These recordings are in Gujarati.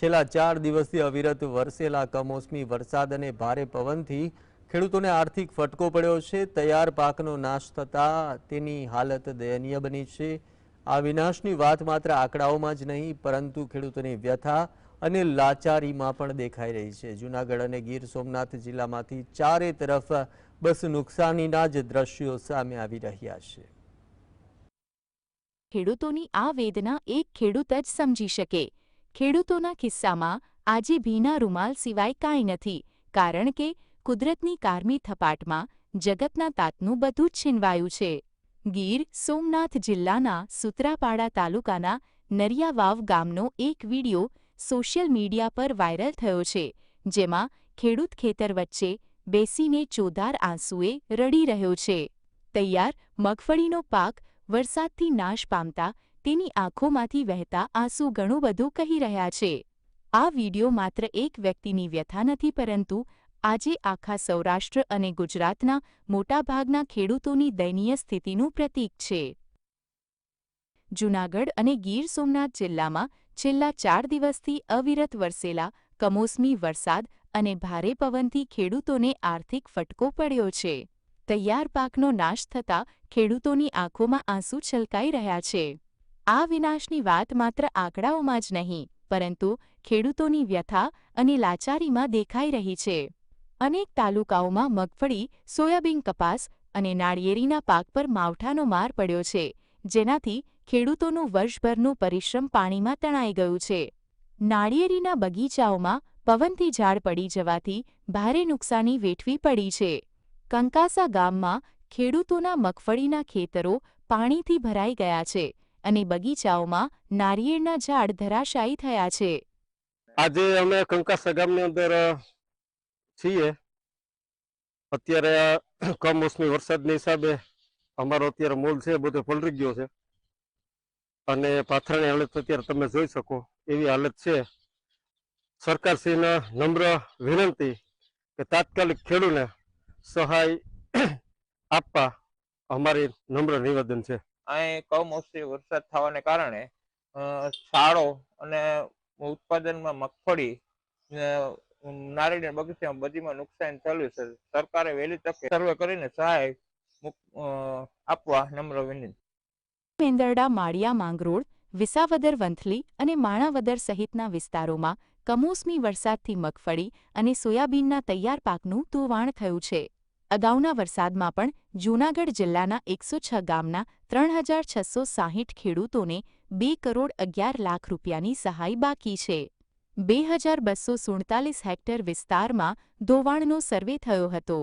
છેલ્લા 4 દિવસથી અવિરત વરસેલા કમોસમી વરસાદ અને ભારે પવનથી ખેડૂતોને આર્થિક ફટકો પડ્યો છે। તૈયાર પાકનો નાશ થતાં તેની હાલત દયનીય બની છે। આ વિનાશની વાત માત્ર આંકડાઓમાં જ નહીં પરંતુ ખેડૂતોની વ્યથા અને લાચારીમાં પણ દેખાઈ રહી છે। જૂનાગઢ અને ગીર સોમનાથ જિલ્લામાંથી ચારે તરફ બસ નુકસાનીના જ દ્રશ્યો સામે આવી રહ્યા છે। ખેડૂતોની આ વેદના એક ખેડૂત જ સમજી શકે। ખેડૂતોના કિસ્સામાં આજે ભીના રૂમાલ સિવાય કાંઈ નથી, કારણ કે કુદરતની કારમી થપાટમાં જગતના તાતનું બધું જ છીનવાયું છે। ગીર સોમનાથ જિલ્લાના સૂત્રાપાડા તાલુકાના નરિયાવાવ ગામનો એક વિડિયો સોશિયલ મીડિયા પર વાયરલ થયો છે, જેમાં ખેડૂત ખેતર વચ્ચે બેસીને ચોધાર આંસુએ રડી રહ્યો છે। તૈયાર મગફળીનો પાક વરસાદથી નાશ પામતા તેની આંખોમાંથી વહેતા આંસુ ઘણું બધું કહી રહ્યા છે। આ વિડિયો માત્ર એક વ્યક્તિની વ્યથા નથી, પરંતુ આજે આખા સૌરાષ્ટ્ર અને ગુજરાતના મોટાભાગના ખેડૂતોની દયનીય સ્થિતિનું પ્રતીક છે। જૂનાગઢ અને ગીર સોમનાથ જિલ્લામાં છેલ્લા 4 દિવસથી અવિરત વરસેલા કમોસમી વરસાદ અને ભારે પવનથી ખેડૂતોને આર્થિક ફટકો પડ્યો છે। તૈયાર પાકનો નાશ થતાં ખેડૂતોની આંખોમાં આંસુ છલકાઈ રહ્યા છે। આ વિનાશની વાત માત્ર આંકડાઓમાં જ નહીં, પરંતુ ખેડૂતોની વ્યથા અને લાચારીમાં દેખાઈ રહી છે। અનેક તાલુકાઓમાં મગફળી, સોયાબીન, કપાસ અને નાળિયેરીના પાક પર માવઠાનો માર પડ્યો છે, જેનાથી ખેડૂતોનું વર્ષભરનું પરિશ્રમ પાણીમાં તણાઈ ગયું છે। નાળિયેરીના બગીચાઓમાં પવનથી ઝાડ પડી જવાથી ભારે નુકસાની વેઠવી પડી છે। કંકાસા ગામમાં ખેડૂતોના મગફળીના ખેતરો પાણીથી ભરાઈ ગયા છે અને બગીચાઓમાં નારિયેળના ઝાડ ધરાશાયી થયા છે। આજે અમે કંકાસા ગામની અંદર છીએ। અત્યારે કમોસમી વરસાદના હિસાબે અમારો અત્યારે મૂળ છે બધો પલળી ગયો છે અને પાથરાની હાલત અત્યારે તમે જોઈ શકો એવી હાલત છે। સરકારશ્રીને નમ્ર વિનંતી કે તાત્કાલિક ખેડૂતને સહાય આપવા અમારી નમ્ર નિવેદન છે। અહીં કમોસમી વરસાદ થવાને કારણે શાળો અને ઉત્પાદનમાં મગફળી, નારિયેળ બગીચામાં બધીમાં નુકસાન થયેલું છે। સરકારે વહેલી તકે સર્વે કરીને સહાય આપવા નમ્ર વિનંતી। મેંદરડા, માળિયા, માંગરોળ, વિસાવદર, વંથલી અને માણાવદર સહિતના વિસ્તારોમાં કમોસમી વરસાદથી મગફળી અને સોયાબીનના તૈયાર પાકનું ધોવાણ થયું છે। અગાઉના વરસાદમાં પણ જૂનાગઢ જિલ્લાના 106 ગામના 3660 ખેડૂતોને 2 કરોડ 11 લાખ રૂપિયાની સહાય બાકી છે। 2247 હેક્ટર વિસ્તારમાં ધોવાણનો સર્વે થયો હતો।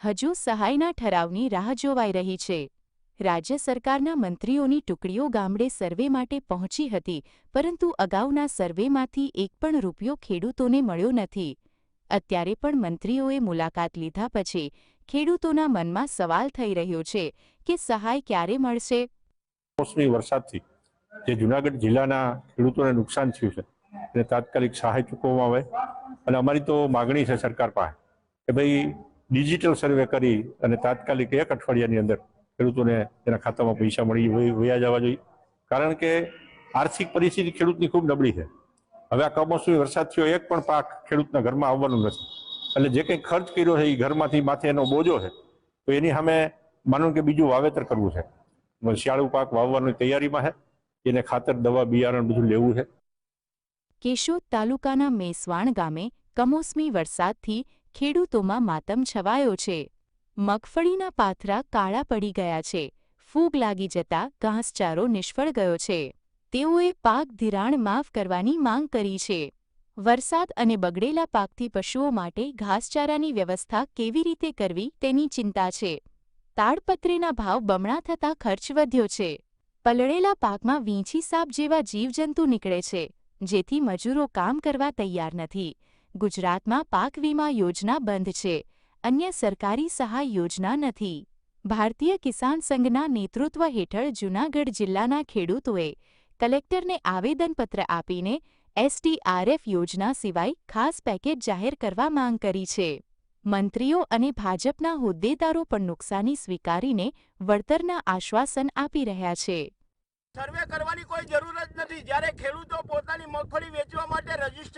હજુ સહાયના ઠરાવની રાહ જોવાઈ રહી છે। રાજ્ય સરકારના મંત્રીઓની ટુકડીઓ ગામડે સર્વે માટે પહોંચી હતી, પરંતુ અગાઉના સર્વેમાંથી એક પણ રૂપિયો ખેડૂતોને મળ્યો નથી। અત્યારે પણ મંત્રીઓએ મુલાકાત લીધા પછી ખેડૂતોના મનમાં સવાલ થઈ રહ્યો છે કે સહાય ક્યારે મળશે। કમોસમી વરસાદથી જે જૂનાગઢ જિલ્લાના ખેડૂતોને નુકસાન થયું છે એને તાત્કાલિક સહાય ચૂકવવામાં આવે અને અમારી તો માગણી છે સરકાર પાસે કે ભાઈ ડિજિટલ સર્વે કરી અને તાત્કાલિક 1 અઠવાડિયાની અંદર ખેડૂતોને તેના ખાતામાં પૈસા મળી વયા જવા જોઈએ, કારણ કે આર્થિક પરિસ્થિતિ ખેડૂતની ખૂબ નબળી છે। હવે આ કમોસમી વરસાદ થયો, એક પણ પાક ખેડૂતના ઘરમાં આવવાનું નથી, એટલે જે કંઈ ખર્ચ કર્યો છે એ ઘરમાંથી માથે એનો બોજો છે, તો એની સામે માનો કે બીજું વાવેતર કરવું છે, શિયાળુ પાક વાવવાની તૈયારીમાં છે, એને ખાતર, દવા, બિયારણ બધું લેવું છે। કેશોદ તાલુકાના મેસવાણ ગામે કમોસમી વરસાદથી ખેડૂતોમાં માતમ છવાયો છે। મગફળીના પાથરા કાળા પડી ગયા છે, ફૂગ લાગી જતા ઘાસચારો નિષ્ફળ ગયો છે। તેઓએ પાક ધિરાણ માફ કરવાની માંગ કરી છે। વરસાદ અને બગડેલા પાકથી પશુઓ માટે ઘાસચારાની વ્યવસ્થા કેવી રીતે કરવી તેની ચિંતા છે। તાડપત્રીના ભાવ બમણા થતાં ખર્ચ વધ્યો છે। પલળેલા પાકમાં વીંછી સાપ જેવા જીવજંતુ નીકળે છે, જેથી મજૂરો કામ કરવા તૈયાર નથી। ગુજરાતમાં પાક વીમા યોજના બંધ છે, અન્ય સરકારી સહાય યોજના નથી। ભારતીય કિસાન સંઘના નેતૃત્વ હેઠળ જૂનાગઢ જિલ્લાના ખેડૂતોએ કલેક્ટરને આવેદનપત્ર આપીને SDRF યોજના સિવાય ખાસ પેકેજ જાહેર કરવા માંગ કરી છે। મંત્રીઓ અને ભાજપના હોદ્દેદારો પણ નુકસાની સ્વીકારીને વળતરના આશ્વાસન આપી રહ્યા છે। સર્વે કરવાની કોઈ જરૂર જ નથી। જ્યારે ખેડૂતો પોતાની મગફળી વેચવા માટે રજીસ્ટર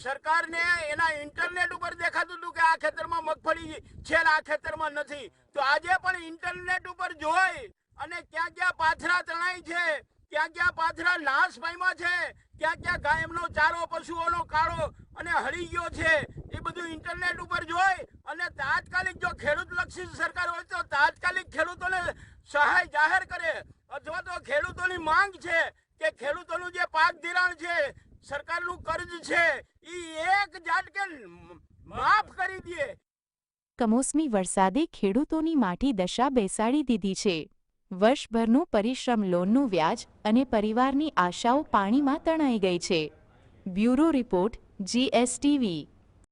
સરકારને એના ઇન્ટરનેટ ઉપર દેખાતું હતું કે આ ખેતરમાં મગફળી છે ને આ ખેતરમાં નથી, તો આજે પણ ઇન્ટરનેટ ઉપર જોઈ અને ક્યાં ક્યાં પાથરા તણાઈ છે, ક્યાં ક્યાં પાથરા નાશ પામ્યા છે, ક્યાં ક્યાં ગાયનો ચારો પશુઓનો કાળો અને હળી ગયો છે, એ બધું ઇન્ટરનેટ ઉપર જોઈ અને તાત્કાલિક જો ખેડૂત લક્ષી સરકાર હોય તો તાત્કાલિક ખેડૂતોને સહાય જાહેર કરે, અથવા તો ખેડૂતોની માંગ છે કે ખેડૂતોનું જે પાક ધિરાણ છે, સરકારનું કર્જ છે, એ એક ઝાટકે માફ કરી દે। કમોસમી વરસાદે ખેડૂતોની માઠી દશા બેસાડી દીધી છે। વર્ષભરનું પરિશ્રમ, લોનનું વ્યાજ અને પરિવારની આશાઓ પાણીમાં તણાઈ ગઈ છે। Bureau report, GSTV।